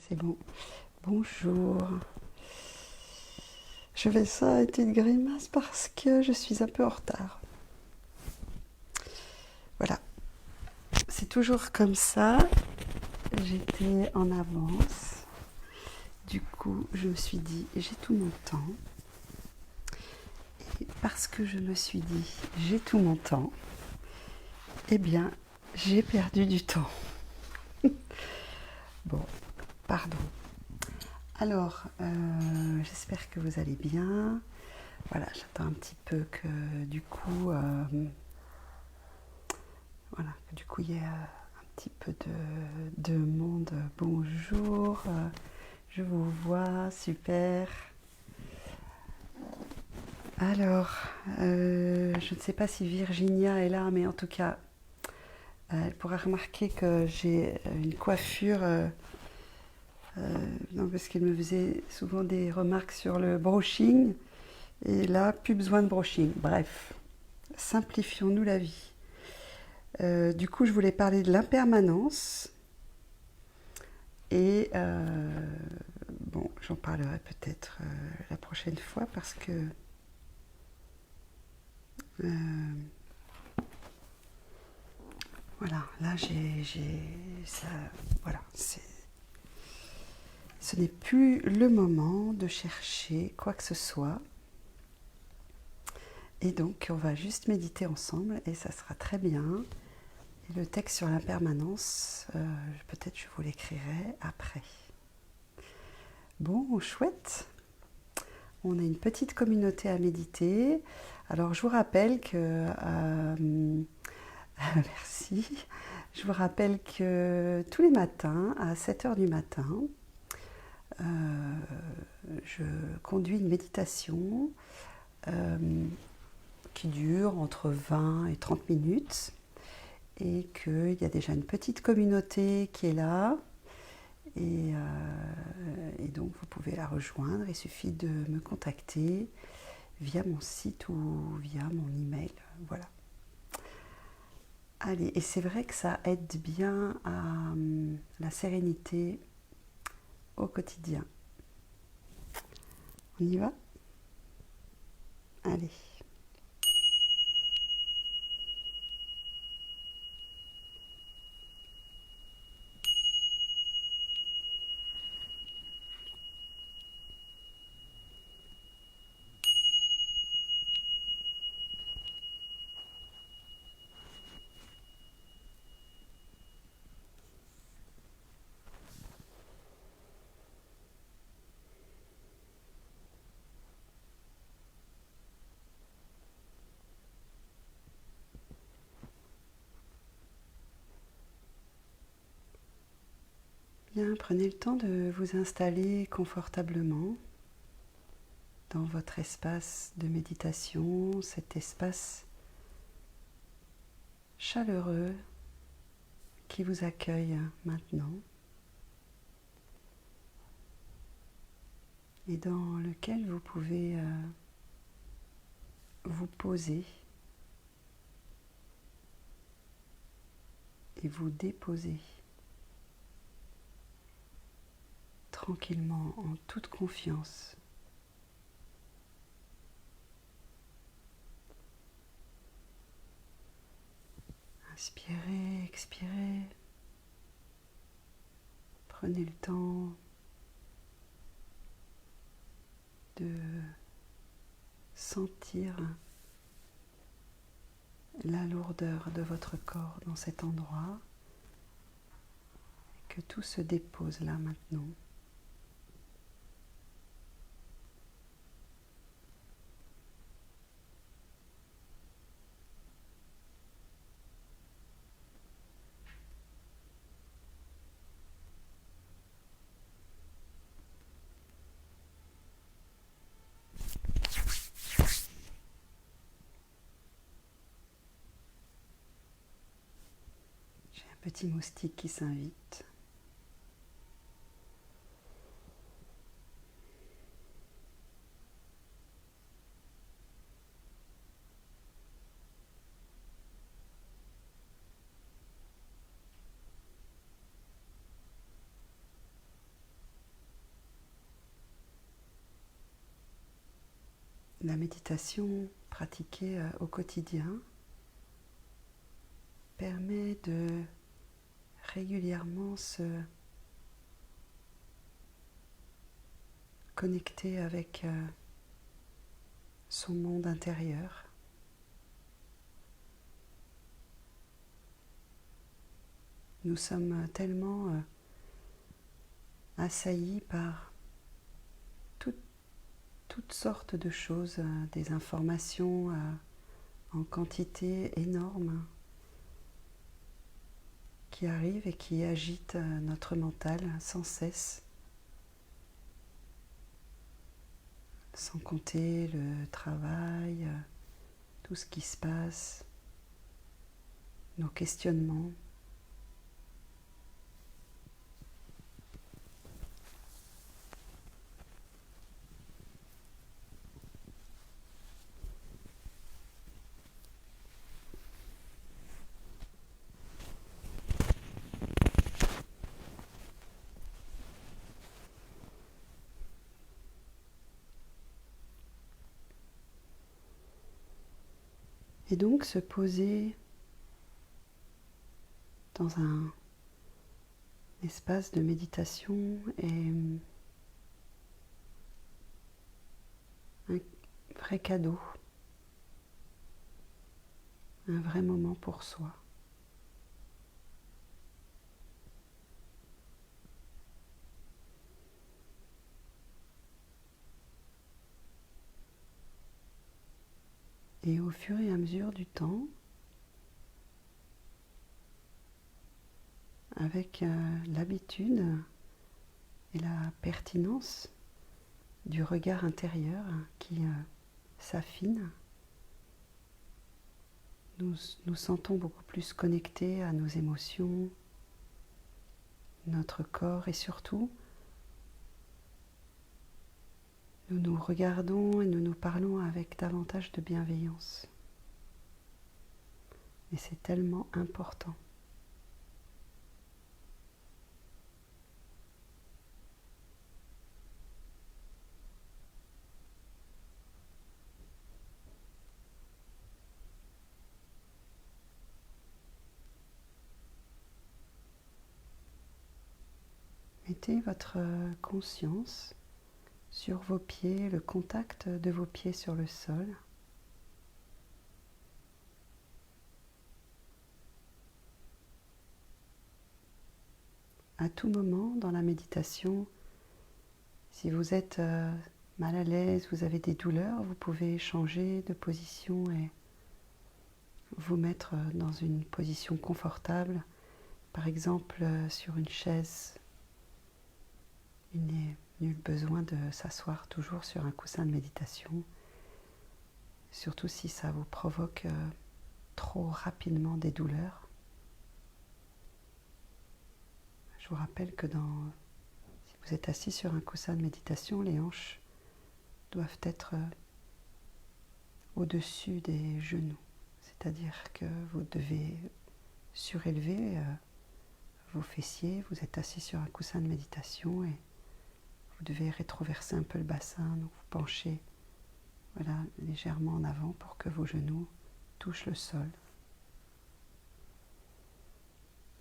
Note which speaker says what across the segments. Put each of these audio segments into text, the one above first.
Speaker 1: c'est bon. Bonjour. Je vais ça être une grimace parce que je suis un peu en retard. Voilà. C'est toujours comme ça. J'étais en avance. Du coup, je me suis dit, j'ai tout mon temps. Et parce que je me suis dit, j'ai tout mon temps, eh bien, j'ai perdu du temps. Bon, pardon. Alors, j'espère que vous allez bien. Voilà, j'attends un petit peu que du coup, il y ait un petit peu de monde. Bonjour, je vous vois, super. Alors, je ne sais pas si Virginia est là, mais en tout cas, elle pourra remarquer que j'ai une coiffure. Non, parce qu'elle me faisait souvent des remarques sur le brushing. Et là, plus besoin de brushing. Bref, simplifions-nous la vie. Du coup, je voulais parler de l'impermanence. Et bon, j'en parlerai peut-être la prochaine fois parce que voilà, là j'ai ça, voilà, ce n'est plus le moment de chercher quoi que ce soit. Et donc, on va juste méditer ensemble et ça sera très bien. Et le texte sur l'impermanence, peut-être je vous l'écrirai après. Bon, chouette. On a une petite communauté à méditer. Alors, je vous rappelle que... merci. Je vous rappelle que tous les matins, à 7 heures du matin, je conduis une méditation qui dure entre 20 et 30 minutes et qu'il y a déjà une petite communauté qui est là. Et donc, vous pouvez la rejoindre. Il suffit de me contacter via mon site ou via mon email. Voilà. Allez, et c'est vrai que ça aide bien à la sérénité au quotidien. On y va? Allez. Bien, prenez le temps de vous installer confortablement dans votre espace de méditation, cet espace chaleureux qui vous accueille maintenant et dans lequel vous pouvez vous poser et vous déposer tranquillement en toute confiance. Inspirez, expirez. Prenez le temps de sentir la lourdeur de votre corps dans cet endroit, et que tout se dépose là maintenant. J'ai un petit moustique qui s'invite. La méditation pratiquée au quotidien permet de régulièrement se connecter avec son monde intérieur. Nous sommes tellement assaillis par toutes sortes de choses, des informations en quantité énorme qui arrivent et qui agitent notre mental sans cesse, sans compter le travail, tout ce qui se passe, nos questionnements. Et donc se poser dans un espace de méditation est un vrai cadeau, un vrai moment pour soi. Et au fur et à mesure du temps, avec l'habitude et la pertinence du regard intérieur qui s'affine, nous nous sentons beaucoup plus connectés à nos émotions, notre corps et surtout, nous nous regardons et nous nous parlons avec davantage de bienveillance. Et c'est tellement important. Mettez votre conscience sur vos pieds, le contact de vos pieds sur le sol. À tout moment dans la méditation, si vous êtes mal à l'aise, vous avez des douleurs, vous pouvez changer de position et vous mettre dans une position confortable, par exemple sur une chaise. Il n'est nul besoin de s'asseoir toujours sur un coussin de méditation, surtout si ça vous provoque trop rapidement des douleurs. Je vous rappelle que si vous êtes assis sur un coussin de méditation, les hanches doivent être au-dessus des genoux. C'est-à-dire que vous devez surélever vos fessiers, vous êtes assis sur un coussin de méditation et vous devez rétroverser un peu le bassin, donc vous penchez légèrement en avant pour que vos genoux touchent le sol.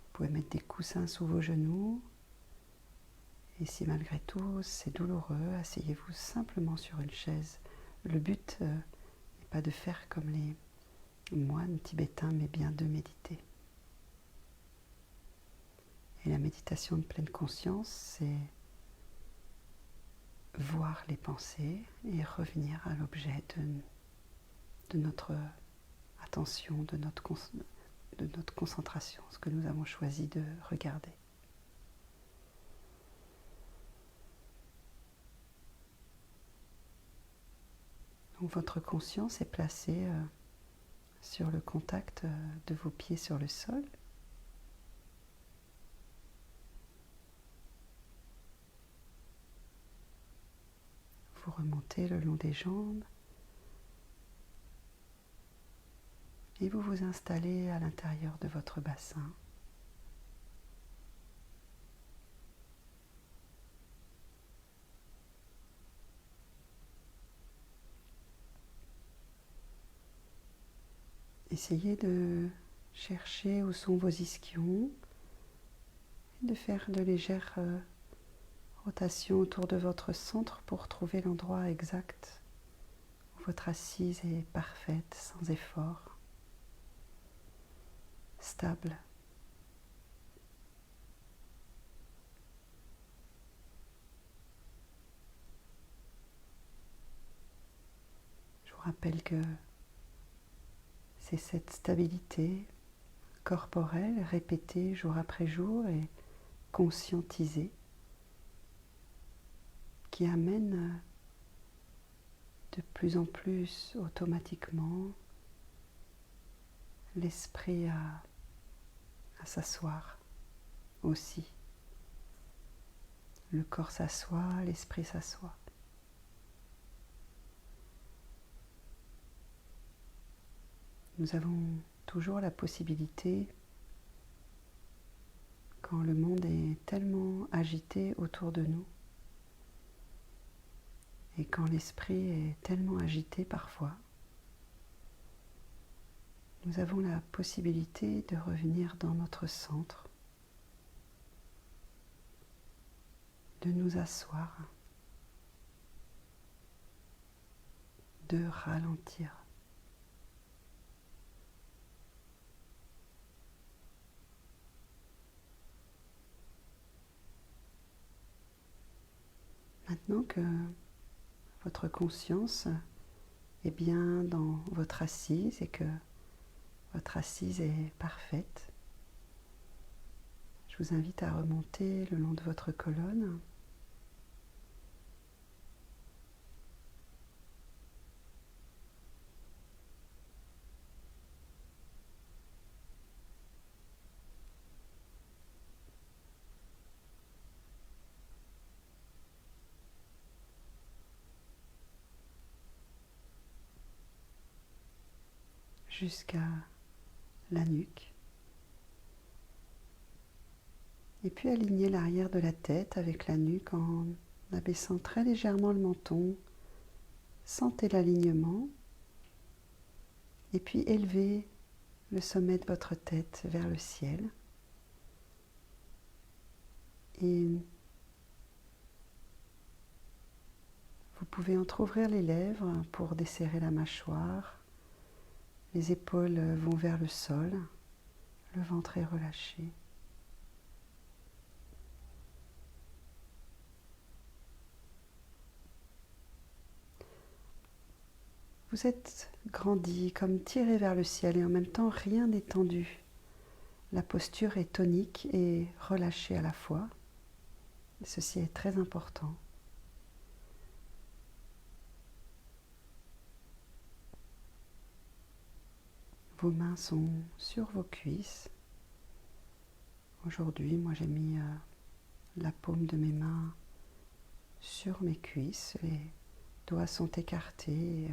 Speaker 1: Vous pouvez mettre des coussins sous vos genoux et si malgré tout c'est douloureux, asseyez-vous simplement sur une chaise. Le but n'est pas de faire comme les moines tibétains, mais bien de méditer. Et la méditation de pleine conscience, c'est voir les pensées et revenir à l'objet de notre attention, de notre concentration, ce que nous avons choisi de regarder. Donc votre conscience est placée sur le contact de vos pieds sur le sol. Vous remontez le long des jambes et vous vous installez à l'intérieur de votre bassin. essayez de chercher où sont vos ischions et de faire de légères rotations autour de votre centre pour trouver l'endroit exact où votre assise est parfaite, sans effort, stable. Je vous rappelle que c'est cette stabilité corporelle répétée jour après jour et conscientisée qui amène de plus en plus automatiquement l'esprit à s'asseoir aussi. Le corps s'assoit, l'esprit s'assoit. Nous avons toujours la possibilité, quand le monde est tellement agité autour de nous, et quand l'esprit est tellement agité parfois, nous avons la possibilité de revenir dans notre centre, de nous asseoir, de ralentir. Maintenant que votre conscience est bien dans votre assise et que votre assise est parfaite, je vous invite à remonter le long de votre colonne. Jusqu'à la nuque. Et puis aligner l'arrière de la tête avec la nuque en abaissant très légèrement le menton. Sentez l'alignement. Et puis élevez le sommet de votre tête vers le ciel. Et vous pouvez entrouvrir les lèvres pour desserrer la mâchoire. Les épaules vont vers le sol. Le ventre est relâché. Vous êtes grandi, comme tiré vers le ciel et en même temps rien n'est tendu. La posture est tonique et relâchée à la fois. Ceci est très important. Vos mains sont sur vos cuisses. Aujourd'hui, moi j'ai mis la paume de mes mains sur mes cuisses. Les doigts sont écartés,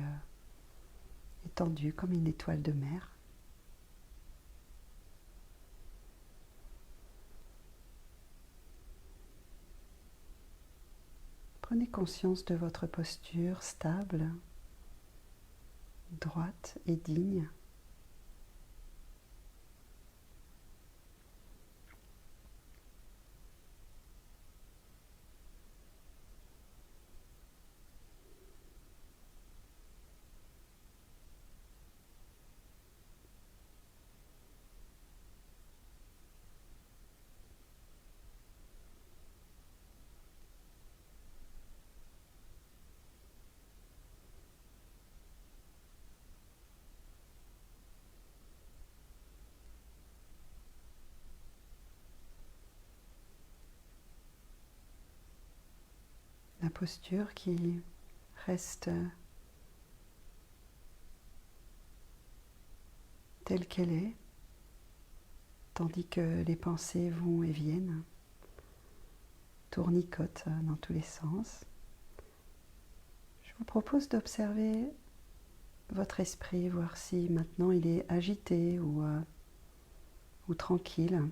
Speaker 1: étendus comme une étoile de mer. Prenez conscience de votre posture stable, droite et digne. La posture qui reste telle qu'elle est, tandis que les pensées vont et viennent, tournicotent dans tous les sens. Je vous propose d'observer votre esprit, voir si maintenant il est agité ou tranquille,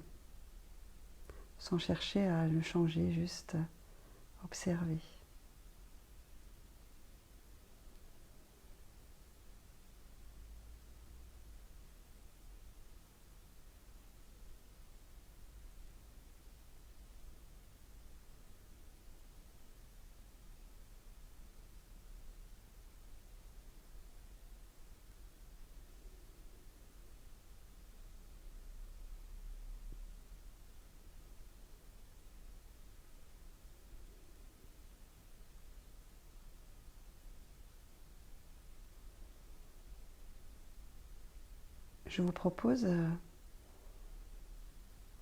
Speaker 1: sans chercher à le changer, juste observer. je vous propose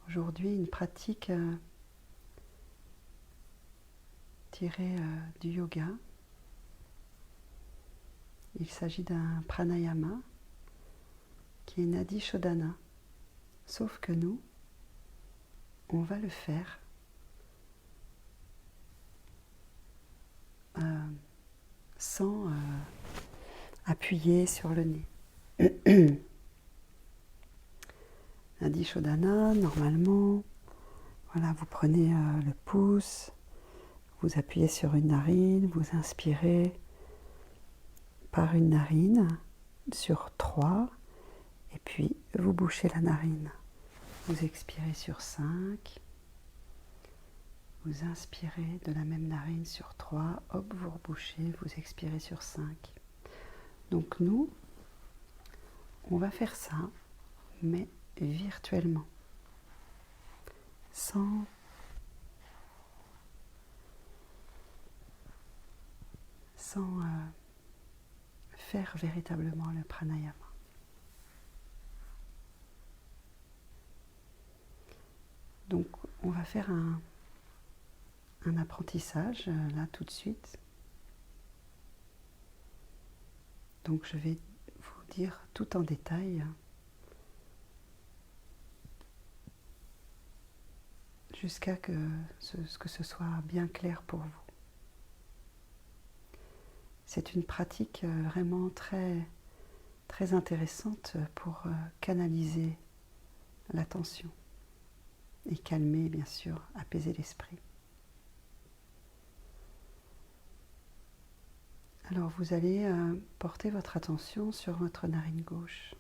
Speaker 1: aujourd'hui une pratique tirée du yoga. Il s'agit d'un pranayama qui est Nadi Shodhana. Sauf que nous, on va le faire sans appuyer sur le nez. Nadi Shodhana, normalement, voilà, vous prenez le pouce, vous appuyez sur une narine, vous inspirez par une narine sur 3, et puis vous bouchez la narine. Vous expirez sur 5, vous inspirez de la même narine sur 3, hop, vous rebouchez, vous expirez sur 5. Donc nous, on va faire ça, mais virtuellement, sans faire véritablement le pranayama. Donc on va faire un apprentissage là tout de suite. Donc je vais vous dire tout en détail jusqu'à ce que ce soit bien clair pour vous. C'est une pratique vraiment très, très intéressante pour canaliser l'attention et calmer, bien sûr, apaiser l'esprit. Alors vous allez porter votre attention sur votre narine gauche.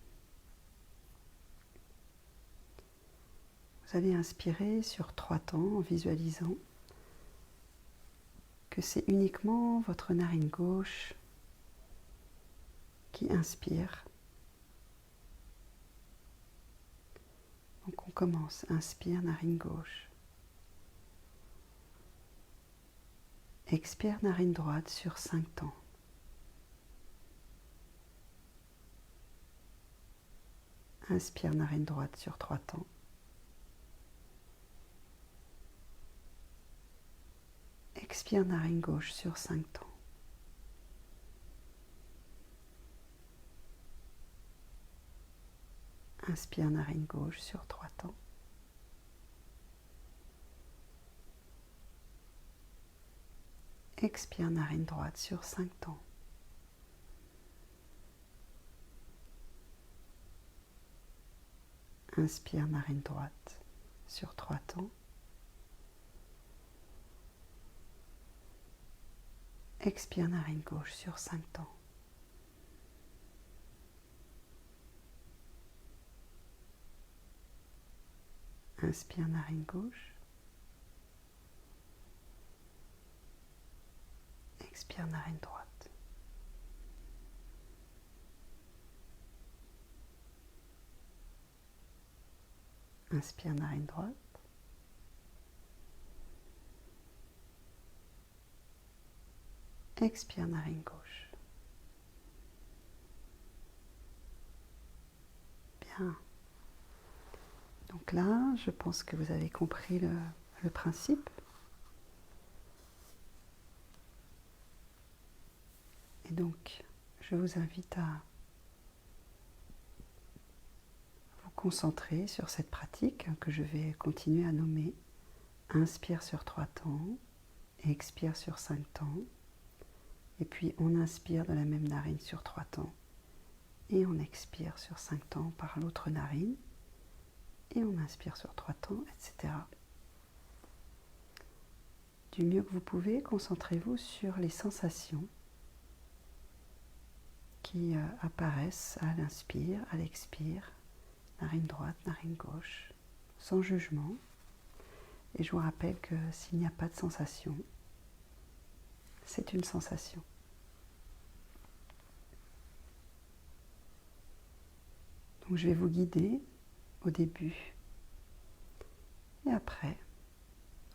Speaker 1: Vous allez inspirer sur 3 temps en visualisant que c'est uniquement votre narine gauche qui inspire. Donc on commence, inspire, narine gauche. Expire, narine droite sur 5 temps. Inspire, narine droite sur 3 temps. Expire, narine gauche sur 5 temps. Inspire, narine gauche sur 3 temps. Expire, narine droite sur 5 temps. Inspire, narine droite sur 3 temps. Expire, narine gauche sur 5 temps. Inspire, narine gauche. Expire, narine droite. Inspire, narine droite. Expire, narine gauche. Bien. Donc là, je pense que vous avez compris le principe. Et donc, je vous invite à vous concentrer sur cette pratique que je vais continuer à nommer. Inspire sur 3 temps, expire sur 5 temps, et puis on inspire de la même narine sur 3 temps, et on expire sur 5 temps par l'autre narine, et on inspire sur 3 temps, etc. Du mieux que vous pouvez, concentrez-vous sur les sensations qui apparaissent à l'inspire, à l'expire, narine droite, narine gauche, sans jugement. Et je vous rappelle que s'il n'y a pas de sensation, c'est une sensation. Donc je vais vous guider au début et après,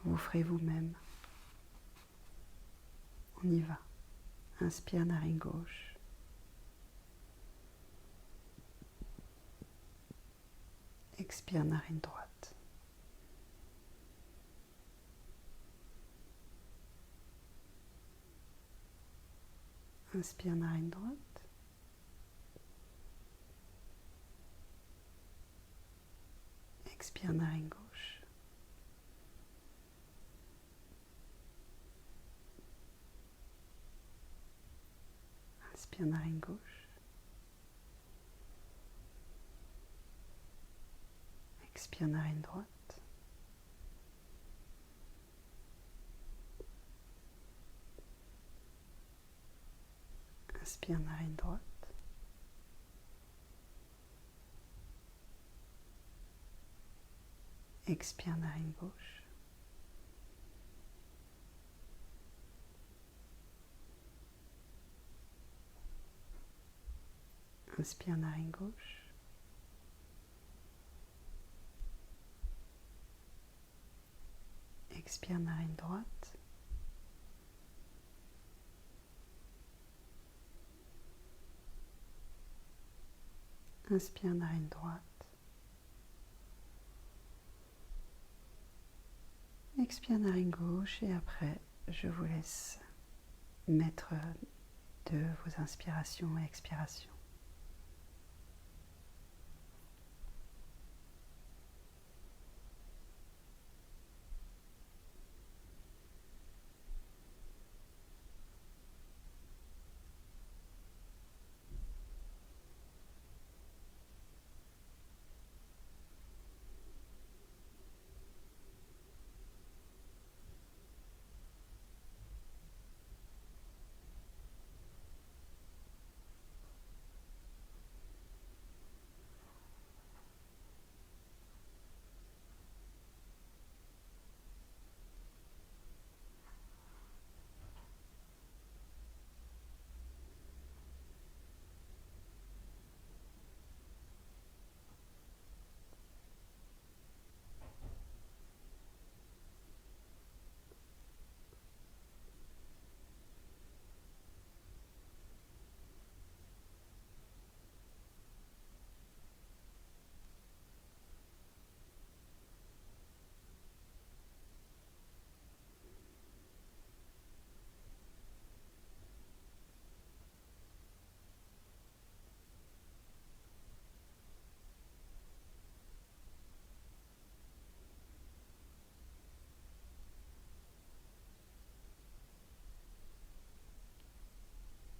Speaker 1: vous ferez vous-même. On y va. Inspire, narine gauche. Expire narine droite. Inspire narine droite. Expire narine gauche. Inspire narine gauche. Expire narine droite. Inspire narine droite. Expire narine gauche. Inspire narine gauche. Expire narine droite. Inspire narine droite. Expire narine gauche et après, je vous laisse mettre de vos inspirations et expirations.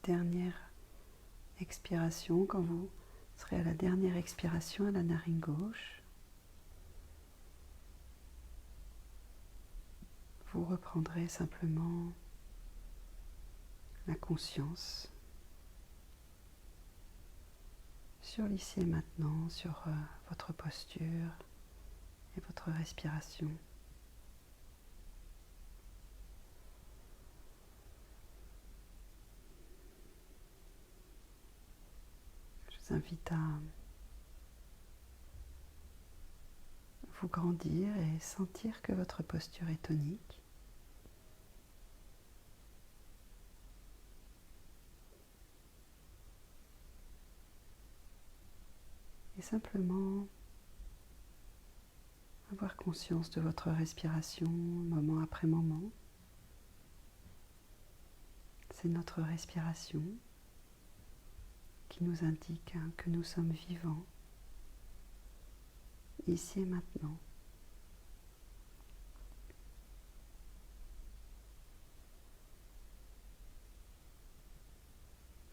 Speaker 1: Dernière expiration, quand vous serez à la dernière expiration à la narine gauche, vous reprendrez simplement la conscience sur l'ici et maintenant, sur votre posture et votre respiration. Je vous invite à vous grandir et sentir que votre posture est tonique. Et simplement avoir conscience de votre respiration moment après moment. C'est notre respiration qui nous indique que nous sommes vivants, ici et maintenant.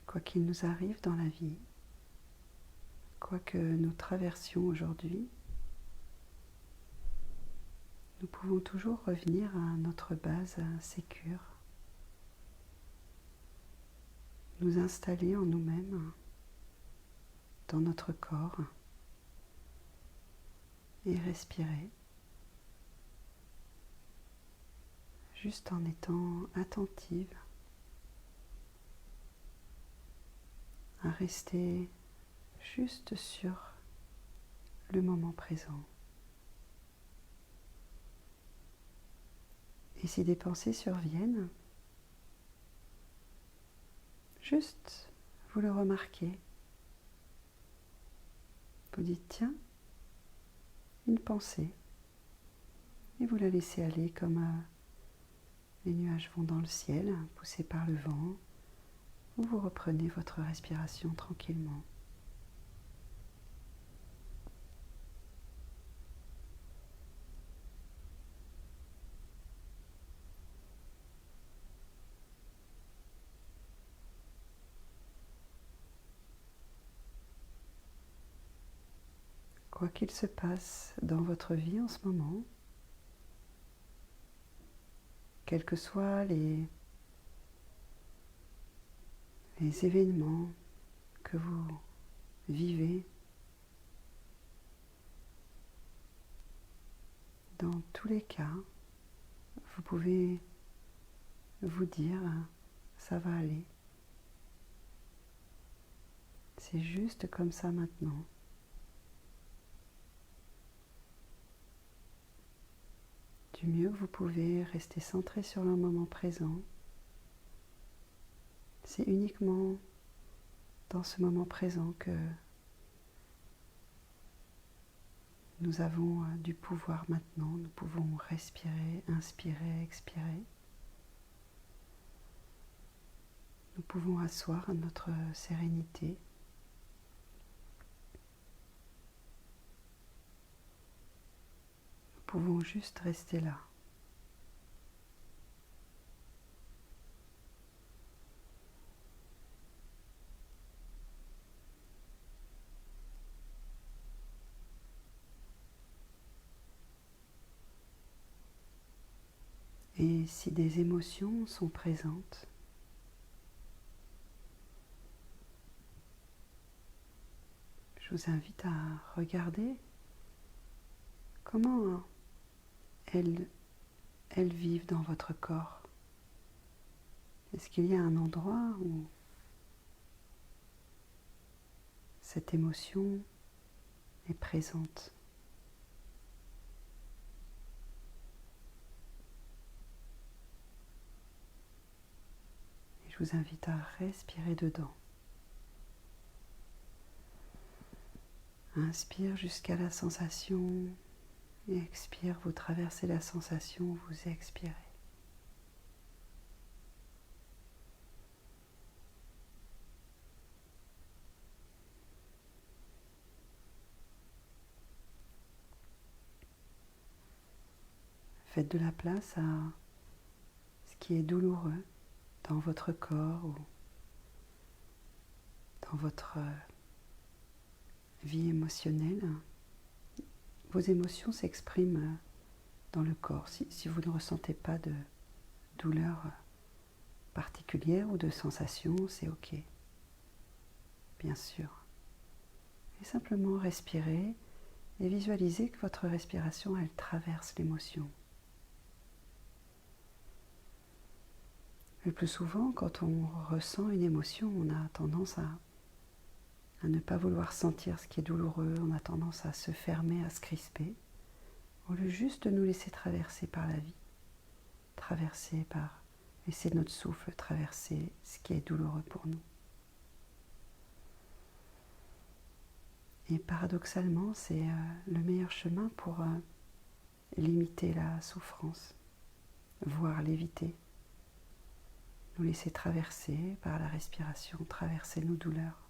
Speaker 1: Quoi qu'il nous arrive dans la vie, quoi que nous traversions aujourd'hui, nous pouvons toujours revenir à notre base sécure, nous installer en nous-mêmes, dans notre corps, et respirer, juste en étant attentive à rester juste sur le moment présent. Et si des pensées surviennent, juste vous le remarquez. Vous dites, tiens, une pensée et vous la laissez aller comme les nuages vont dans le ciel, poussés par le vent. Vous reprenez votre respiration tranquillement. Quoi qu'il se passe dans votre vie en ce moment, quels que soient les événements que vous vivez, dans tous les cas, vous pouvez vous dire, ça va aller. C'est juste comme ça maintenant. Du mieux que vous pouvez, rester centré sur le moment présent. C'est uniquement dans ce moment présent que nous avons du pouvoir maintenant. Nous pouvons respirer, inspirer, expirer. Nous pouvons asseoir notre sérénité. Nous pouvons juste rester là. Et si des émotions sont présentes, je vous invite à regarder comment elles vivent dans votre corps. Est-ce qu'il y a un endroit où cette émotion est présente? Et je vous invite à respirer dedans. Inspire jusqu'à la sensation et expire, vous traversez la sensation, vous expirez. Faites de la place à ce qui est douloureux dans votre corps ou dans votre vie émotionnelle. Vos émotions s'expriment dans le corps. Si vous ne ressentez pas de douleur particulière ou de sensation, c'est ok, bien sûr. Et simplement respirer et visualisez que votre respiration, elle traverse l'émotion. Le plus souvent, quand on ressent une émotion, on a tendance à ne pas vouloir sentir ce qui est douloureux, on a tendance à se fermer, à se crisper, au lieu juste de nous laisser traverser par la vie, laisser notre souffle traverser ce qui est douloureux pour nous. Et paradoxalement, c'est le meilleur chemin pour limiter la souffrance, voire l'éviter. Nous laisser traverser par la respiration, traverser nos douleurs,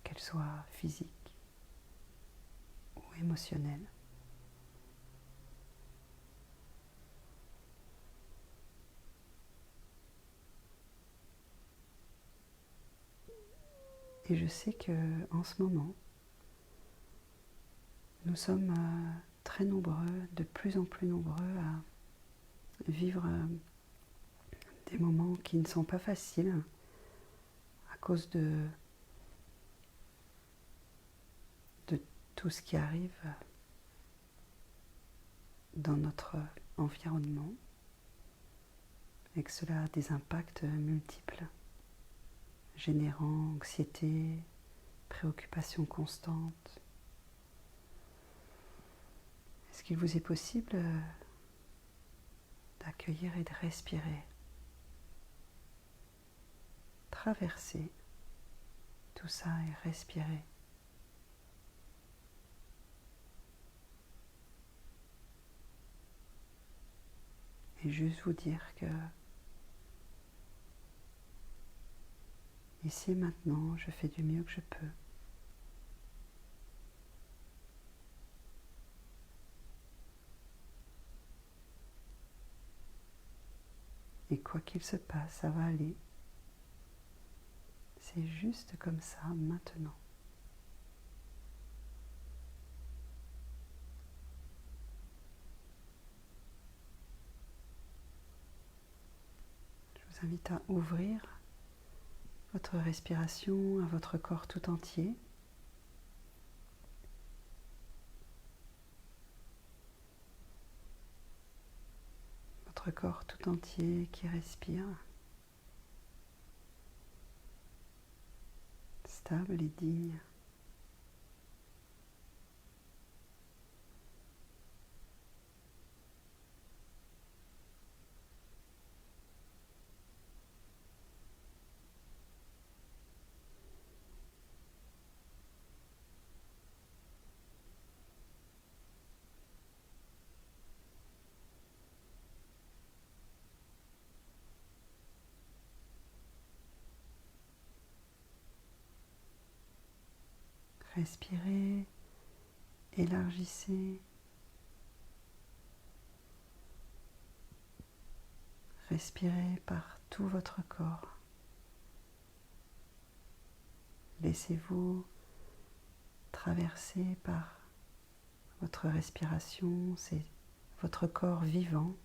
Speaker 1: qu'elles soient physiques ou émotionnelles. Et je sais qu'en ce moment, nous sommes très nombreux, de plus en plus nombreux à vivre des moments qui ne sont pas faciles à cause de tout ce qui arrive dans notre environnement et que cela a des impacts multiples, générant anxiété, préoccupation constante. Est-ce qu'il vous est possible d'accueillir et de respirer, traverser tout ça et respirer? et juste vous dire que ici et maintenant, je fais du mieux que je peux. Et quoi qu'il se passe, ça va aller. C'est juste comme ça maintenant. Je vous invite à ouvrir votre respiration à votre corps tout entier. Votre corps tout entier qui respire, stable et digne. Respirez, élargissez. Respirez par tout votre corps. Laissez-vous traverser par votre respiration, c'est votre corps vivant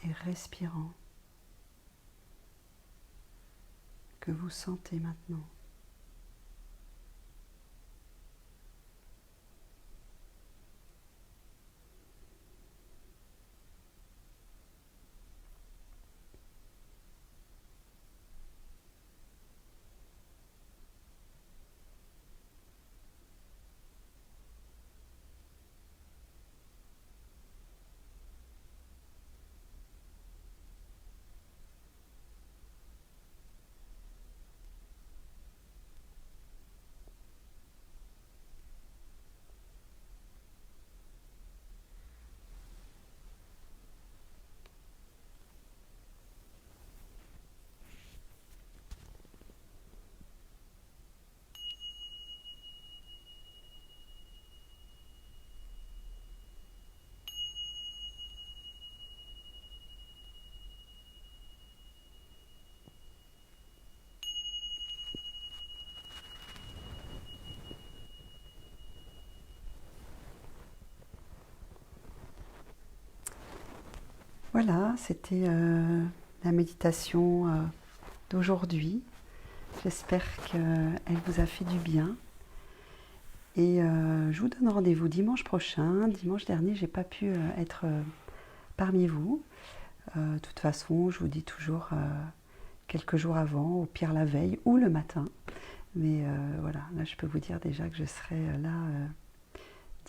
Speaker 1: et respirant que vous sentez maintenant. Voilà, c'était la méditation d'aujourd'hui. J'espère qu'elle vous a fait du bien. Et je vous donne rendez-vous dimanche prochain. Dimanche dernier, j'ai pas pu être parmi vous. De toute façon, je vous dis toujours quelques jours avant, au pire la veille ou le matin. Mais voilà, là je peux vous dire déjà que je serai là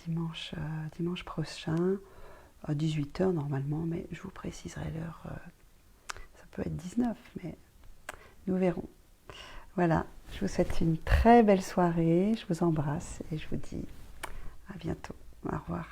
Speaker 1: dimanche prochain. À 18 h normalement, mais je vous préciserai l'heure. Ça peut être 19, mais nous verrons. Voilà, je vous souhaite une très belle soirée, je vous embrasse et je vous dis à bientôt. Au revoir.